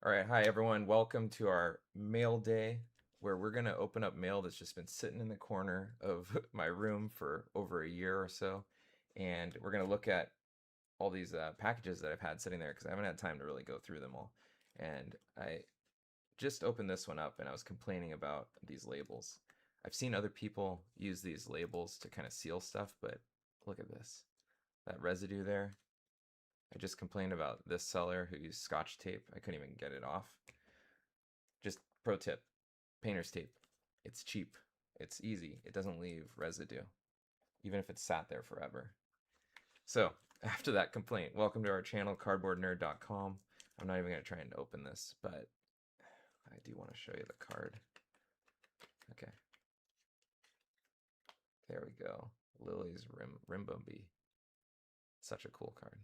All right, hi everyone. Welcome to our mail day where we're going to open up mail that's just been sitting in the corner of my room for over a year or so. And we're going to look at all these packages that I've had sitting there because I haven't had time to really go through them all. And I just opened this one up and I was complaining about these labels. I've seen other people use these labels to kind of seal stuff, but look at this. That residue there. I just complained about this seller who used Scotch tape. I couldn't even get it off. Just pro tip, painter's tape. It's cheap. It's easy. It doesn't leave residue, even if it's sat there forever. So, after that complaint, welcome to our channel, cardboardnerd.com. I'm not even going to try and open this, but I do want to show you the card. Okay. There we go. Lily's Rimbombi. Such a cool card.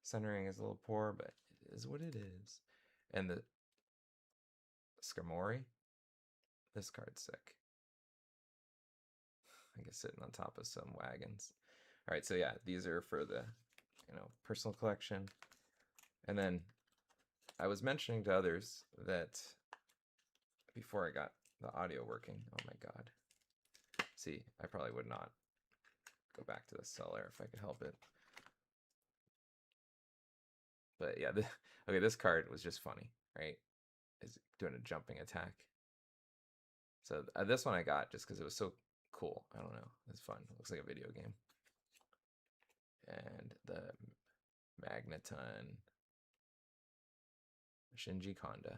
Centering is a little poor, but it is what it is. And the Skarmory, this card's sick. I guess sitting on top of some wagons. All right, so yeah, these are for the, personal collection. And then I was mentioning to others that before I got the audio working, oh my God. See, I probably would not go back to the seller if I could help it. But yeah, okay, this card was just funny, right? Is doing a jumping attack. So this one I got just because it was so cool. I don't know. It's fun. It looks like a video game. And the Magneton Shinji Kanda.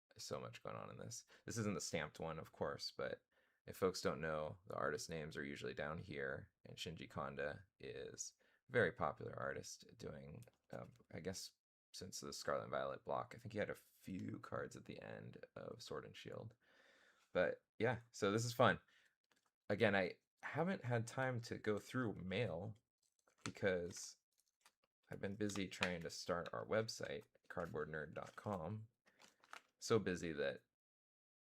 There's so much going on in this. This isn't the stamped one, of course, but if folks don't know, the artist names are usually down here, and Shinji Kanda is a very popular artist doing, I guess, since the Scarlet Violet block. I think he had a few cards at the end of Sword and Shield. But yeah, so this is fun. Again, I haven't had time to go through mail because I've been busy trying to start our website, cardboardnerd.com. So busy that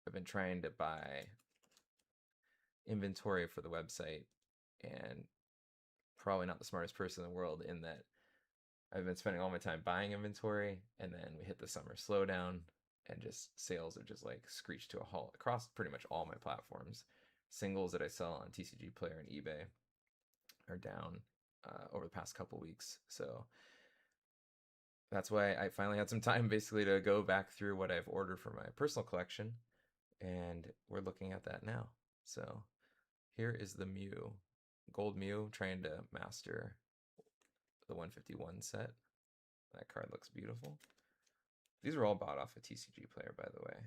I've been trying to buy inventory for the website and probably not the smartest person in the world in that I've been spending all my time buying inventory and then we hit the summer slowdown and just sales have just like screeched to a halt across pretty much all my platforms. Singles that I sell on TCG Player and eBay are down over the past couple weeks. So that's why I finally had some time basically to go back through what I've ordered for my personal collection, and we're looking at that now. So here is the Mew, Gold Mew, trying to master the 151 set. That card looks beautiful. These are all bought off a TCG Player, by the way,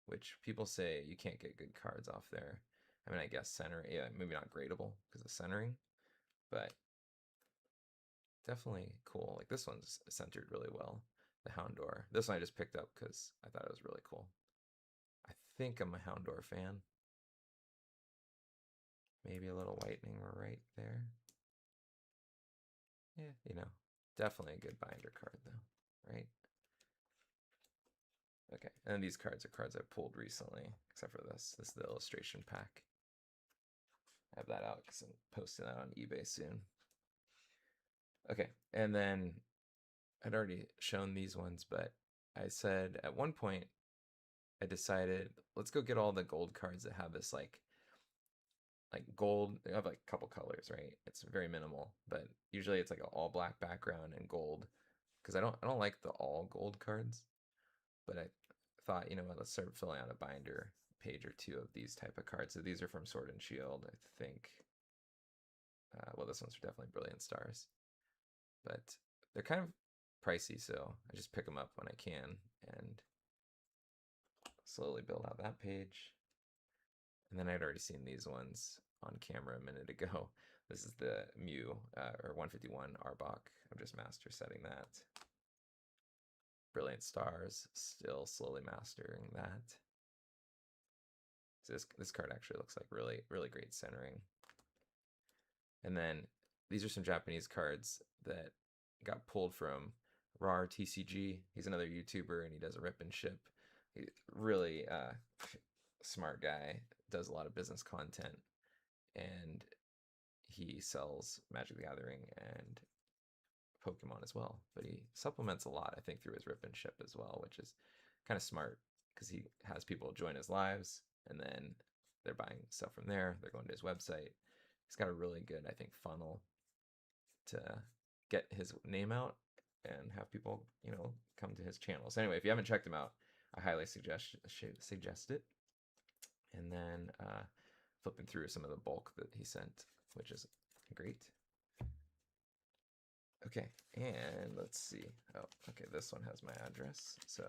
which people say you can't get good cards off there. I mean, I guess center, yeah, maybe not gradable because of centering, but definitely cool. Like this one's centered really well. The Houndour. This one I just picked up because I thought it was really cool. I think I'm a Houndour fan. Maybe a little whitening right there. Yeah, definitely a good binder card though, right? Okay, and these cards are cards I pulled recently, except for this. This is the illustration pack. I have that out because I'm posting that on eBay soon. Okay, and then I'd already shown these ones, but I said at one point I decided let's go get all the gold cards that have this like gold. They have like a couple colors, right? It's very minimal, but usually it's like an all black background and gold. Because I don't like the all gold cards, but I thought what, let's start filling out a binder page or two of these type of cards. So these are from Sword and Shield, I think. Well, this one's definitely Brilliant Stars, but they're kind of pricey, so I just pick them up when I can and slowly build out that page. And then I'd already seen these ones on camera a minute ago. This is the Mew, or 151 Arbok. I'm just master setting that. Brilliant Stars, still slowly mastering that. So this card actually looks like really, really great centering. And then these are some Japanese cards that got pulled from RAR TCG. He's another YouTuber and he does a rip and ship. He's really smart guy, does a lot of business content, and he sells Magic the Gathering and Pokemon as well, but he supplements a lot, I think, through his Rip and Ship as well, which is kind of smart because he has people join his lives and then they're buying stuff from there. They're going to his website. He's got a really good, I think, funnel to get his name out and have people, you know, come to his channel. So anyway, if you haven't checked him out, I highly suggest it. And then flipping through some of the bulk that he sent, which is great. Okay, and let's see. Oh, okay, this one has my address. So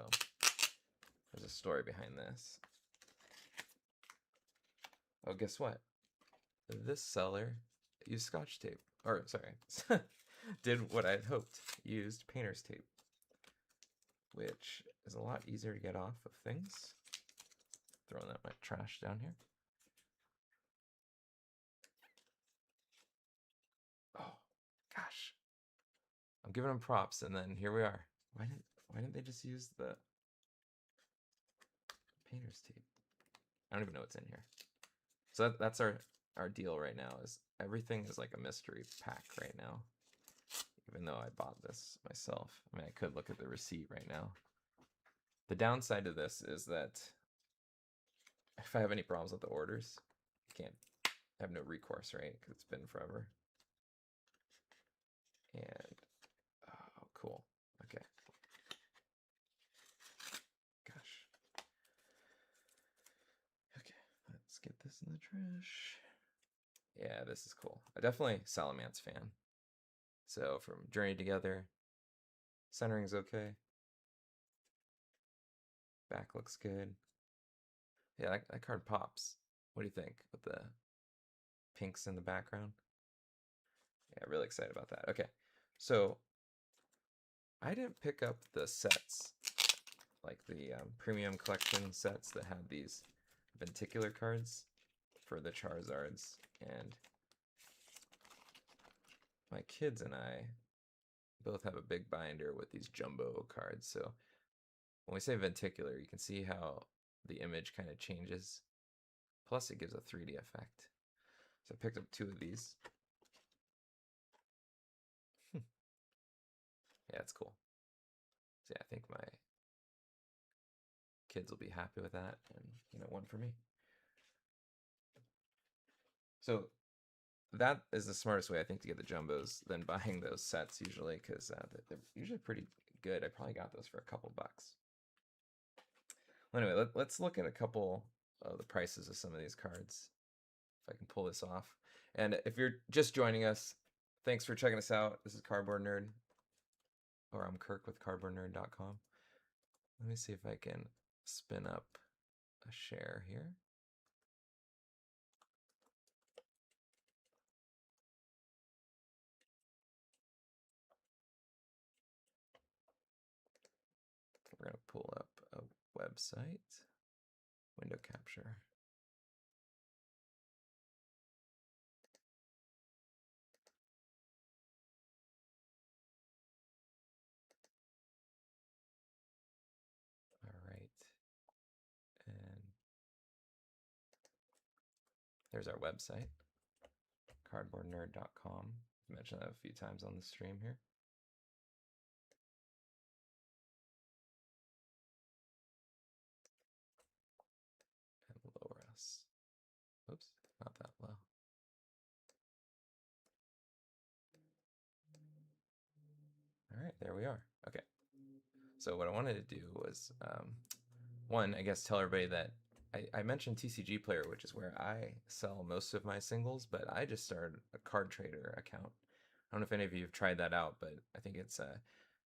there's a story behind this. Oh, guess what? This seller used Scotch tape. Or, sorry, did what I'd hoped. Used painter's tape, which is a lot easier to get off of things. Throwing that my trash down here. Oh, gosh. I'm giving them props, and then here we are. Why didn't they just use the painter's tape? I don't even know what's in here. So that's our deal right now. Is everything is like a mystery pack right now. Even though I bought this myself. I mean, I could look at the receipt right now. The downside to this is that if I have any problems with the orders, I can't have no recourse, right? Because it's been forever. And oh, cool. Okay. Gosh. Okay, let's get this in the trash. Yeah, this is cool. I'm definitely Salamance fan. So from Journey Together, centering's okay. Back looks good. Yeah, that card pops. What do you think with the pinks in the background? Yeah, really excited about that. Okay, so I didn't pick up the sets, like the premium collection sets that had these Venticular cards for the Charizards, and my kids and I both have a big binder with these jumbo cards. So when we say Venticular, you can see how the image kind of changes. Plus it gives a 3D effect. So I picked up 2 of these. Yeah, it's cool. So yeah, I think my kids will be happy with that, and you know, one for me. So that is the smartest way, I think, to get the jumbos than buying those sets usually, because they're usually pretty good. I probably got those for a couple bucks. Well, anyway, let's look at a couple of the prices of some of these cards, if I can pull this off. And if you're just joining us, thanks for checking us out. This is Cardboard Nerd, or I'm Kirk with cardboardnerd.com. Let me see if I can spin up a share here. We're going to pull up a website, window capture. All right. And there's our website, cardboardnerd.com. I mentioned that a few times on the stream here. And lower us. Oops, not that low. All right, there we are. Okay. So what I wanted to do was, one, I guess tell everybody that I mentioned TCG Player, which is where I sell most of my singles, but I just started a card trader account. I don't know if any of you have tried that out, but I think it's going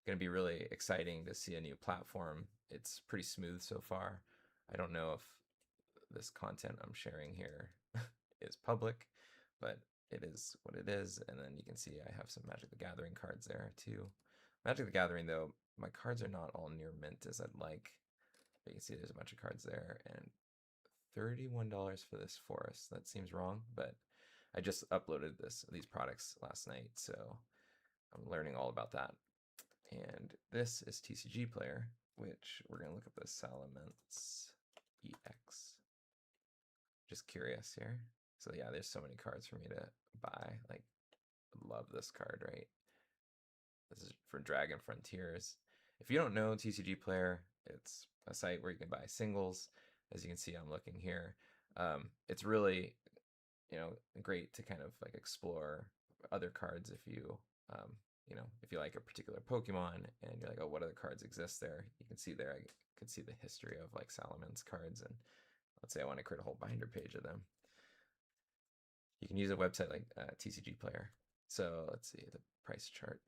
to be really exciting to see a new platform. It's pretty smooth so far. I don't know if this content I'm sharing here is public, but it is what it is. And then you can see I have some Magic the Gathering cards there too. Magic the Gathering, though, my cards are not all near mint as I'd like. But you can see there's a bunch of cards there, and $31 for this forest. That seems wrong, but I just uploaded these products last night, so I'm learning all about that. And this is TCG Player, which we're going to look at the Salamence EX. Just curious here. So yeah, there's so many cards for me to buy. Like, love this card, right? This from Dragon Frontiers. If you don't know TCG Player, it's a site where you can buy singles. As you can see, I'm looking here. It's really, great to kind of like explore other cards if you, if you like a particular Pokemon and you're like, oh, what other cards exist there? You can see there, I could see the history of like Salaman's cards, and let's say I want to create a whole binder page of them. You can use a website like TCG Player. So let's see the price chart.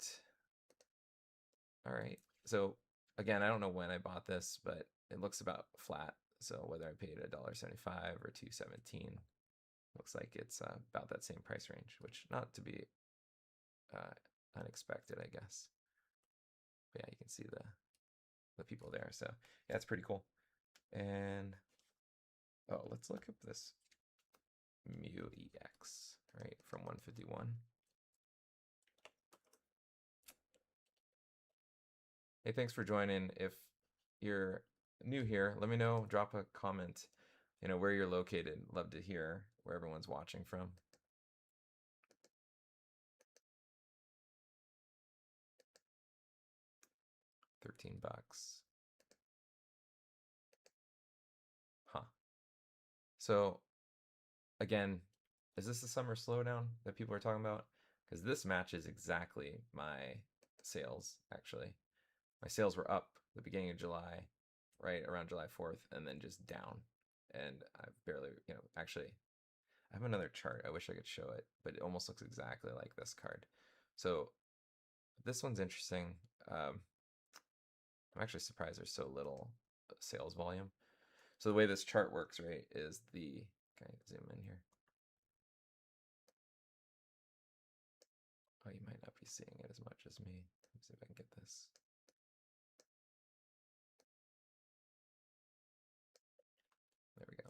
All right. So again, I don't know when I bought this, but it looks about flat. So whether I paid $1.75 or $2.17, looks like it's about that same price range, which not to be unexpected, I guess. But yeah, you can see the people there. So yeah, it's pretty cool. And oh, let's look up this Mew EX, right, from 151. Hey, thanks for joining. If you're new here, let me know, drop a comment, where you're located. Love to hear where everyone's watching from. $13. Huh. So again, is this the summer slowdown that people are talking about? Because this matches exactly my sales, actually. My sales were up the beginning of July, right around July 4th, and then just down. And I've barely, actually, I have another chart. I wish I could show it, but it almost looks exactly like this card. So this one's interesting. I'm actually surprised there's so little sales volume. So the way this chart works, right, is can I zoom in here? Oh, you might not be seeing it as much as me. Let me see if I can get this. There we go.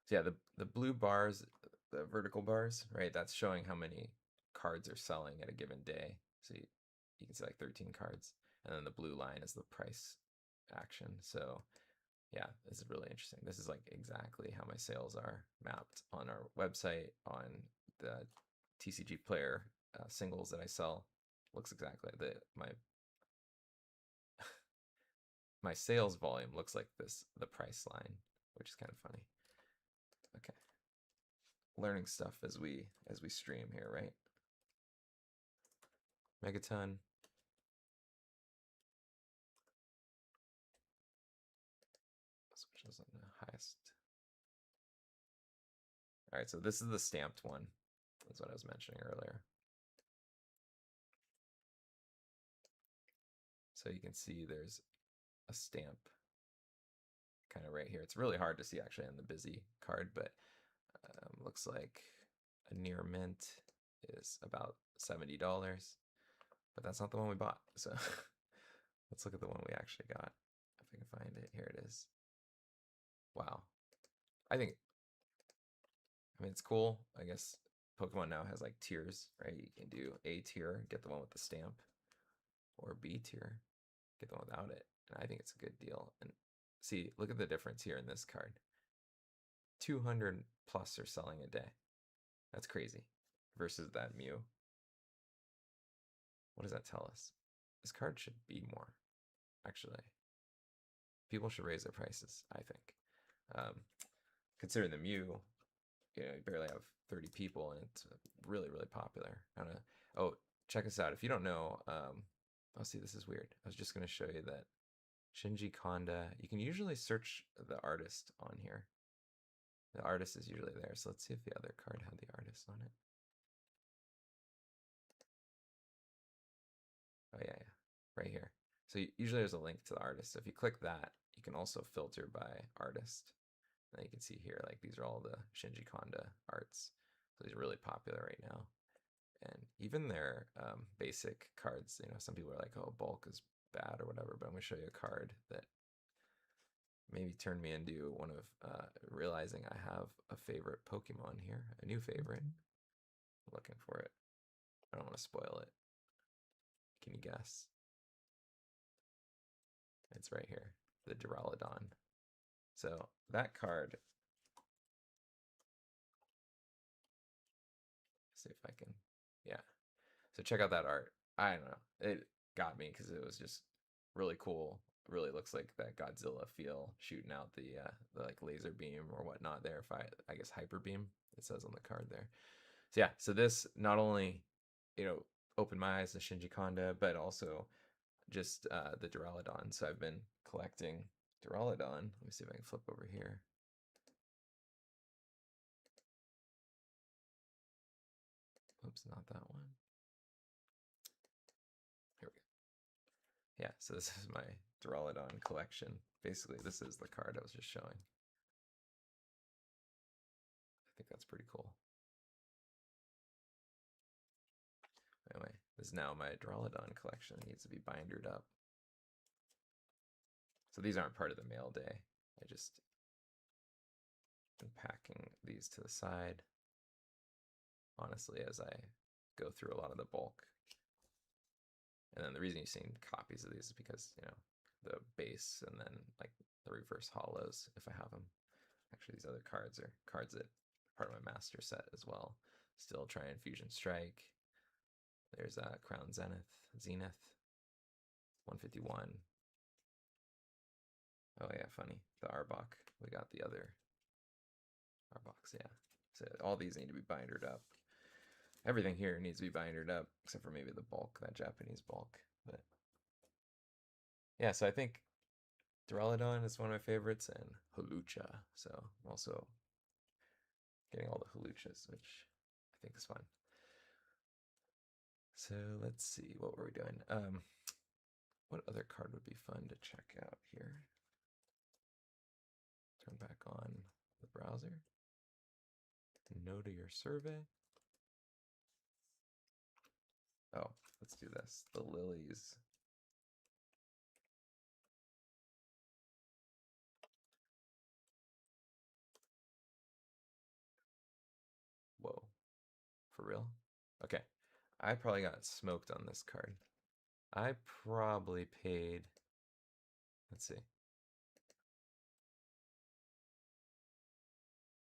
So yeah, the blue bars, the vertical bars, right, that's showing how many cards are selling at a given day. So you can see like 13 cards. And then the blue line is the price action. So yeah, this is really interesting. This is like exactly how my sales are mapped on our website, on the TCG Player singles that I sell. Looks exactly my sales volume looks like this, the price line, which is kind of funny. Okay, learning stuff as we stream here, right? Megaton. Which is on the highest. All right, so this is the stamped one. That's what I was mentioning earlier. So you can see there's a stamp kind of right here. It's really hard to see actually on the busy card, but looks like a near mint is about $70, but that's not the one we bought. So let's look at the one we actually got. If I can find it, here it is. Wow. I mean, it's cool. I guess Pokemon now has like tiers, right? You can do A tier, get the one with the stamp, or B tier, get the one without it. And I think it's a good deal. And see, look at the difference here in this card. 200 plus are selling a day. That's crazy. Versus that Mew. What does that tell us? This card should be more, actually. People should raise their prices, I think. Considering the Mew, you barely have 30 people, and it's really, really popular. Oh, check this out. If you don't know, see, this is weird. I was just going to show you that Shinji Konda, you can usually search the artist on here. The artist is usually there. So let's see if the other card had the artist on it. Oh, yeah. Right here. So usually there's a link to the artist. So if you click that, you can also filter by artist. And you can see here, like these are all the Shinji Konda arts. So these are really popular right now. And even their basic cards, some people are like, oh, bulk is bad or whatever, but I'm going to show you a card that maybe turned me into one of realizing I have a favorite Pokemon here, a new favorite. I'm looking for it. I don't want to spoil it. Can you guess? It's right here, the Duraludon. So that card, see if I can, yeah. So check out that art. I don't know. It got me because it was just really cool. Really looks like that Godzilla feel shooting out the like laser beam or whatnot there. If I guess hyper beam it says on the card there. So yeah, so this not only opened my eyes to Shinji Kanda, but also just the Duraludon. So I've been collecting Duraludon. Let me see if I can flip over here. Oops, not that one. Here we go. Yeah, so this is my Duraludon collection. Basically, this is the card I was just showing. I think that's pretty cool. Anyway, this is now my Duraludon collection. It needs to be bindered up. So these aren't part of the mail day. I just been packing these to the side, honestly, as I go through a lot of the bulk. And then the reason you've seen copies of these is because, the base and then like the reverse hollows, if I have them. Actually, these other cards are cards that are part of my master set as well. Still trying Fusion Strike. There's Crown Zenith, 151. Oh yeah, funny. The Arbok. We got the other Arboks, yeah. So all these need to be bindered up. Everything here needs to be bindered up, except for maybe the bulk, that Japanese bulk. But yeah, so I think Duraludon is one of my favorites, and Hawlucha. So I'm also getting all the Hawluchas, which I think is fun. So let's see, what were we doing? What other card would be fun to check out here? Turn back on the browser. No to your survey. Oh, let's do this. The lilies. Whoa. For real? Okay. I probably got smoked on this card. I probably paid, let's see.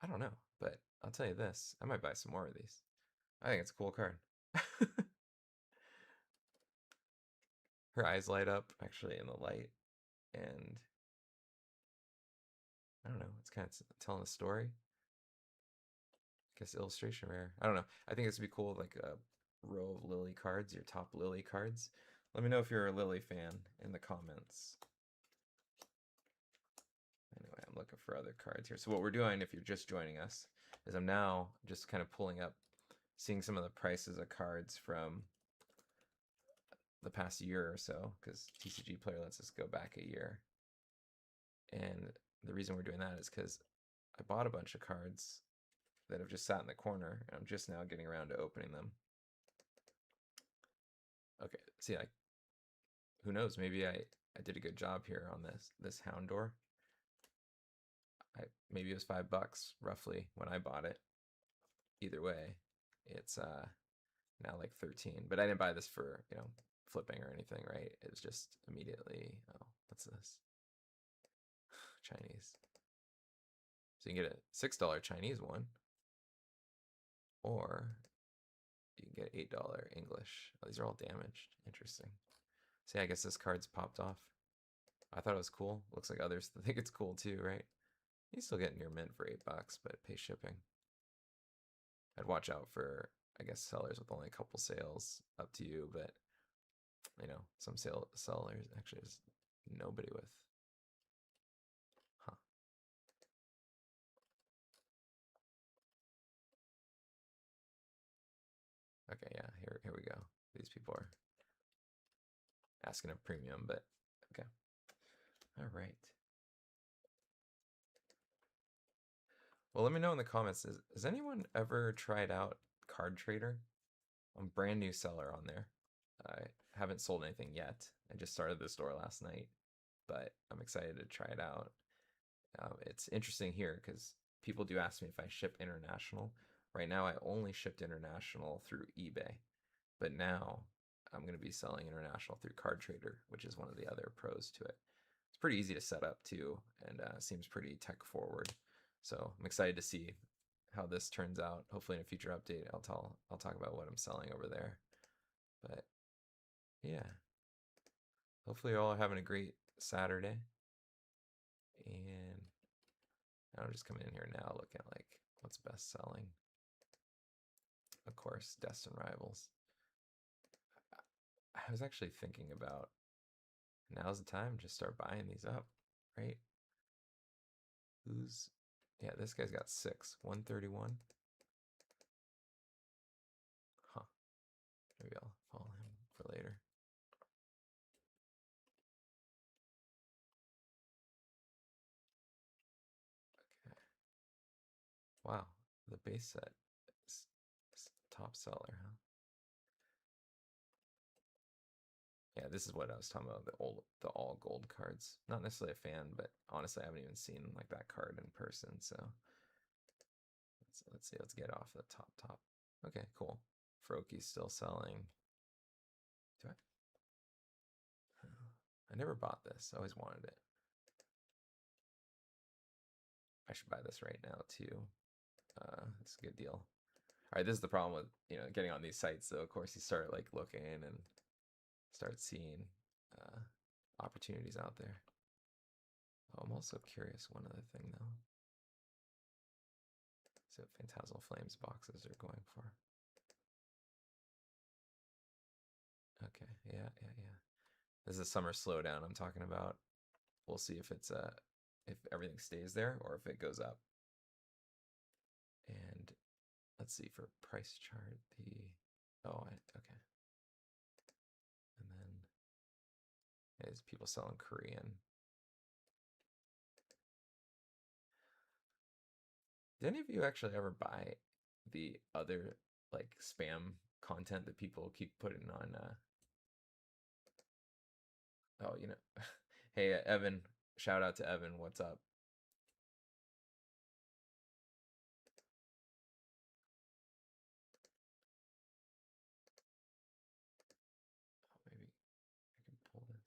I don't know, but I'll tell you this. I might buy some more of these. I think it's a cool card. Her eyes light up actually in the light, and I don't know, it's kind of telling a story. I guess illustration rare. I don't know. I think this would be cool, like a row of Lily cards, your top Lily cards. Let me know if you're a Lily fan in the comments. Anyway, I'm looking for other cards here. So what we're doing, if you're just joining us, is I'm now just kind of pulling up, seeing some of the prices of cards from the past year or so, because TCG Player lets us go back a year. And the reason we're doing that is because I bought a bunch of cards that have just sat in the corner, and I'm just now getting around to opening them. Okay, see, who knows? Maybe I did a good job here on this Houndour. Maybe it was $5 roughly when I bought it. Either way, it's now like 13. But I didn't buy this for flipping or anything, right? It was just immediately. Oh, what's this? Chinese. So you can get a $6 Chinese one, or you can get $8 English. Oh, these are all damaged. Interesting. See, I guess this card's popped off. I thought it was cool. Looks like others think it's cool too, right? You still get near mint for $8, but pay shipping. I'd watch out for, I guess, sellers with only a couple sales. Up to you, but some sellers actually there's nobody with. Huh. Okay, yeah, here we go. These people are asking a premium, but okay. All right. Well, let me know in the comments. Has anyone ever tried out Card Trader? I'm a brand new seller on there. I haven't sold anything yet. I just started the store last night, but I'm excited to try it out. It's interesting here because people do ask me if I ship international. Right now, I only shipped international through eBay, but now I'm going to be selling international through Card Trader, which is one of the other pros to it. It's pretty easy to set up too, and seems pretty tech forward. So I'm excited to see how this turns out. Hopefully in a future update, I'll talk about what I'm selling over there. But yeah. Hopefully you're all having a great Saturday. And I'm just coming in here now looking at like what's best selling. Of course, Destin Rivals. I was actually thinking about now's the time to just start buying these up, right? Who's, yeah, this guy's got 6, 131. Huh. Maybe I'll follow him for later. Okay. Wow, the base set is top seller, huh? Yeah, this is what I was talking about, the all gold cards. Not necessarily a fan, but honestly I haven't even seen like that card in person, so let's see, let's get off the top. Okay, cool. Froaky's still selling. Do I never bought this. I always wanted it. I should buy this right now too. It's a good deal. All right, this is the problem with getting on these sites. So of course you start like looking and start seeing opportunities out there. Oh, I'm also curious one other thing though. So Phantasmal Flames boxes are going for. Okay, yeah. This is a summer slowdown I'm talking about. We'll see if it's if everything stays there or if it goes up. And let's see for price chart okay. And then there's people selling Korean. Did any of you actually ever buy the other like spam content that people keep putting on oh, hey Evan, shout out to Evan, what's up? Oh, maybe I can pull this.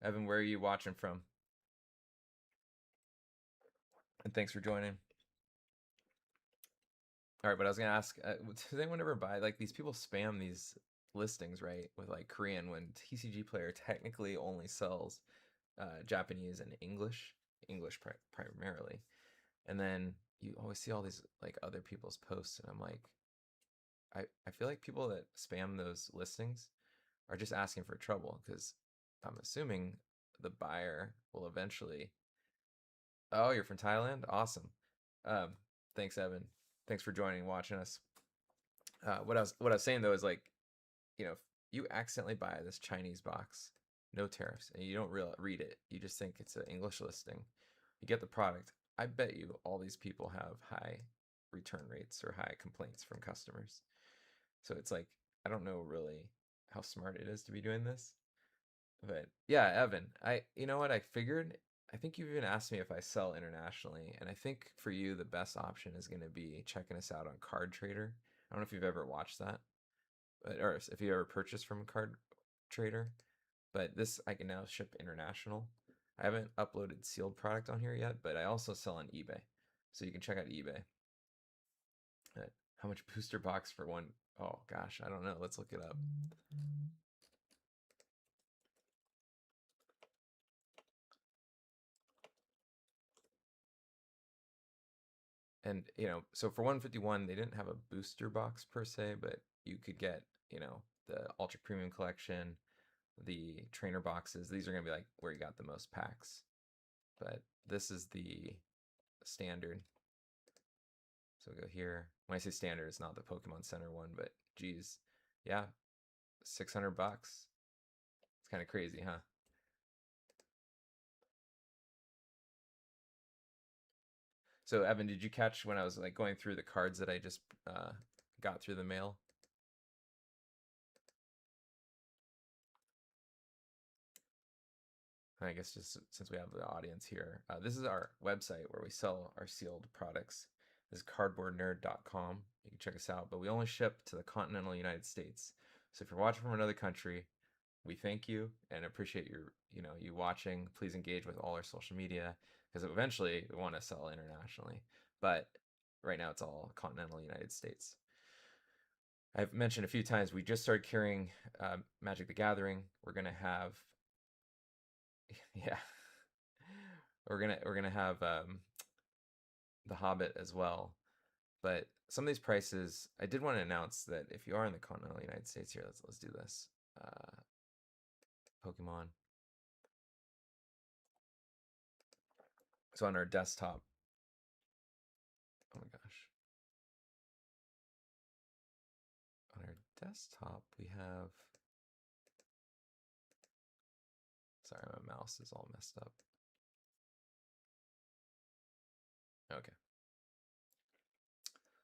Evan, where are you watching from? And thanks for joining. All right, but I was gonna ask, does anyone ever buy like these people spam these listings, right, with like Korean when TCG Player technically only sells Japanese and English, primarily, and then you always see all these like other people's posts, and I'm like, I feel like people that spam those listings are just asking for trouble because I'm assuming the buyer will eventually. Oh, you're from Thailand? Awesome. Um, thanks, Evan. Thanks for joining, watching us. What I was saying though is like, if you accidentally buy this Chinese box, no tariffs, and you don't read it, you just think it's an English listing. You get the product. I bet you all these people have high return rates or high complaints from customers. So it's like I don't know really how smart it is to be doing this. But yeah, Evan, you know what I figured? I think you've even asked me if I sell internationally, and I think for you the best option is going to be checking us out on Card Trader. I don't know if you've ever watched that, or if you ever purchased from Card Trader, but this I can now ship international. I haven't uploaded sealed product on here yet, but I also sell on eBay, so you can check out eBay. How much booster box for one? Oh gosh, I don't know. Let's look it up. And so for 151 they didn't have a booster box per se, but you could get the ultra premium collection, the trainer boxes. These are going to be like where you got the most packs, but this is the standard. So go here. When I say standard, it's not the Pokemon Center one, but geez, yeah, 600 bucks. It's kind of crazy, huh? So Evan, did you catch when I was like going through the cards that I just got through the mail? I guess just since we have the audience here, this is our website where we sell our sealed products. This is cardboardnerd.com. You can check us out, but we only ship to the continental United States. So if you're watching from another country, we thank you and appreciate you watching. Please engage with all our social media because eventually we want to sell internationally. But right now it's all continental United States. I've mentioned a few times we just started carrying Magic the Gathering. We're gonna have, yeah, we're gonna have the Hobbit as well. But some of these prices, I did want to announce that if you are in the continental United States here, let's do this. Pokemon. So on our desktop, oh my gosh. On our desktop, we have, sorry, my mouse is all messed up. Okay.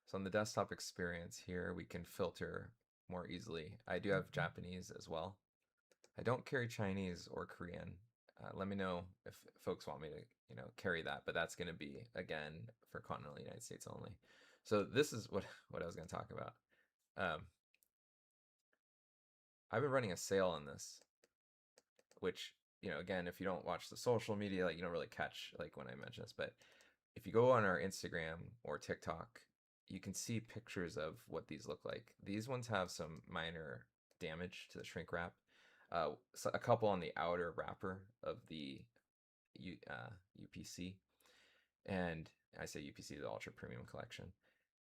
So on the desktop experience here, we can filter more easily. I do have Japanese as well. I don't carry Chinese or Korean. Let me know if folks want me to, carry that, but that's going to be, again, for continental United States only. So this is what I was going to talk about. I've been running a sale on this, which, again, if you don't watch the social media, like you don't really catch like when I mention this, but if you go on our Instagram or TikTok, you can see pictures of what these look like. These ones have some minor damage to the shrink wrap. So a couple on the outer wrapper of the UPC, and I say UPC, the Ultra Premium Collection.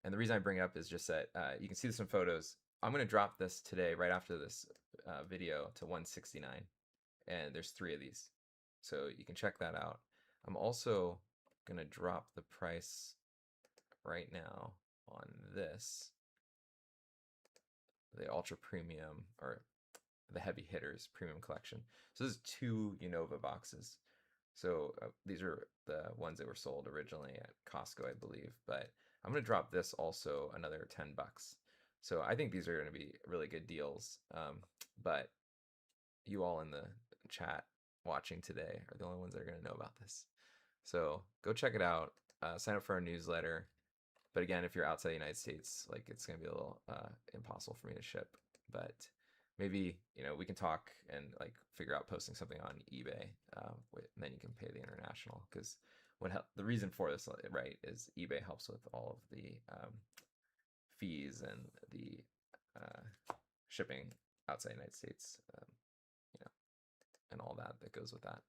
And the reason I bring it up is just that you can see some photos. I'm going to drop this today, right after this video, to 169, and there's 3 of these, so you can check that out. I'm also going to drop the price right now on this, the Ultra Premium, or the Heavy Hitters Premium Collection. So this is 2 Unova boxes. So these are the ones that were sold originally at Costco, I believe. But I'm going to drop this also another $10. So I think these are going to be really good deals. But you all in the chat watching today are the only ones that are going to know about this. So go check it out. Sign up for our newsletter. But again, if you're outside the United States, like it's going to be a little impossible for me to ship. But maybe, we can talk and like figure out posting something on eBay, and then you can pay the international. Because the reason for this, right, is eBay helps with all of the fees and the shipping outside the United States, and all that goes with that.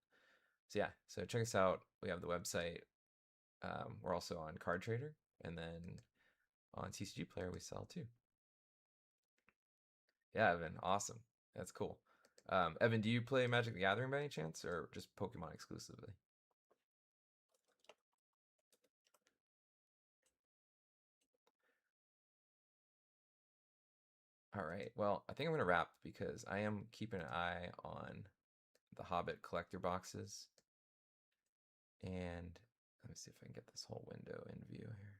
So yeah, so check us out. We have the website. We're also on Card Trader, and then on TCG Player we sell too. Yeah, Evan, awesome. That's cool. Evan, do you play Magic the Gathering by any chance, or just Pokemon exclusively? All right. Well, I think I'm going to wrap because I am keeping an eye on the Hobbit collector boxes. And let me see if I can get this whole window in view here.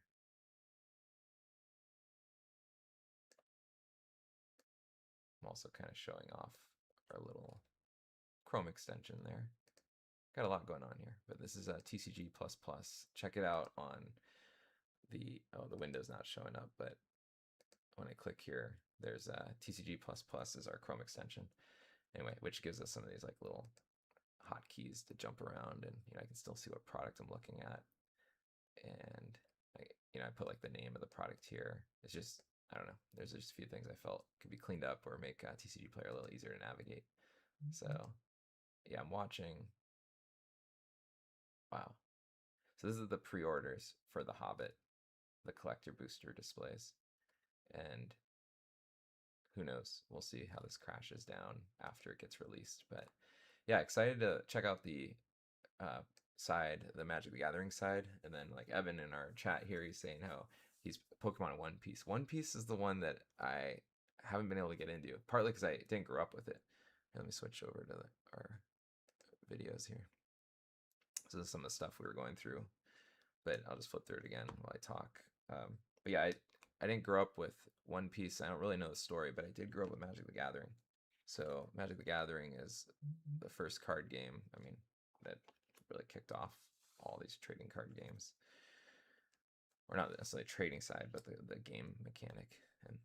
I'm also kind of showing off our little Chrome extension there. Got a lot going on here, but this is a TCG++. Check it out on the window's not showing up, but when I click here, there's TCG++ is our Chrome extension. Anyway, which gives us some of these like little hotkeys to jump around, and I can still see what product I'm looking at. And I put like the name of the product here. It's just, I don't know, there's just a few things I felt could be cleaned up or make TCG Player a little easier to navigate. So yeah, I'm watching. Wow. So this is the pre-orders for The Hobbit, the collector booster displays. And who knows? We'll see how this crashes down after it gets released. But yeah, excited to check out the side, the Magic the Gathering side. And then like Evan in our chat here, he's saying how he's Pokemon One Piece. One Piece is the one that I haven't been able to get into, partly because I didn't grow up with it. Let me switch over to our videos here. So this is some of the stuff we were going through, but I'll just flip through it again while I talk. But yeah, I didn't grow up with One Piece. I don't really know the story, but I did grow up with Magic the Gathering. So Magic the Gathering is the first card game, that really kicked off all these trading card games. Or not necessarily trading side, but the game mechanic. And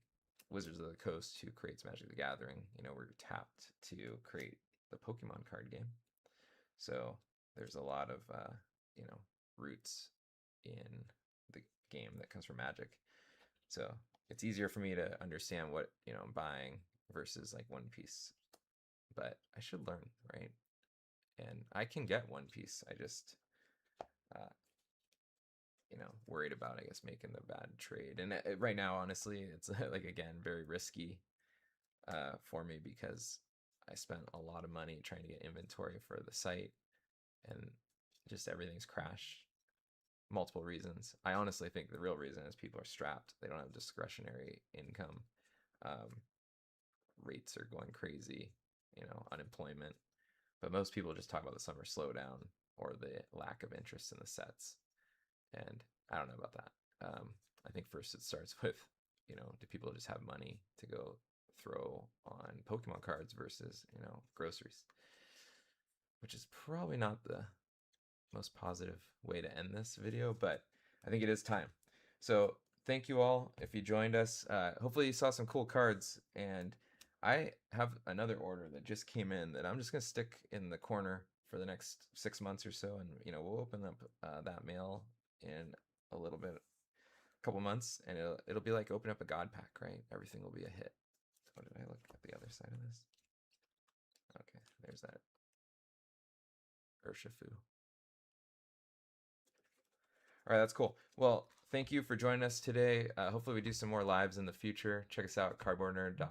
Wizards of the Coast, who creates Magic the Gathering, were tapped to create the Pokemon card game. So there's a lot of, roots in game that comes from Magic. So it's easier for me to understand what, you know, I'm buying versus like One Piece. But I should learn, right? And I can get One Piece. I just, uh, you know, worried about, I guess, making the bad trade. And right now, honestly, it's like, again, very risky for me because I spent a lot of money trying to get inventory for the site, and just everything's crashed. Multiple reasons. I honestly think the real reason is people are strapped. They don't have discretionary income. Um, Rates are going crazy, you know, unemployment. But most people just talk about the summer slowdown or the lack of interest in the sets. And I don't know about that. I think first it starts with, you know, do people just have money to go throw on Pokemon cards versus, you know, groceries? Which is probably not the most positive way to end this video, but I think it is time. So thank you all if you joined us. Hopefully you saw some cool cards, and I have another order that just came in that I'm just gonna stick in the corner for the next 6 months or so, and you know, we'll open up that mail in a little bit, a couple months, and it'll be like open up a god pack, right? Everything will be a hit. Oh, did I look at the other side of this? Okay, there's that Urshifu. All right, that's cool. Well, thank you for joining us today. Hopefully we do some more lives in the future. Check us out at cardboardnerd.com.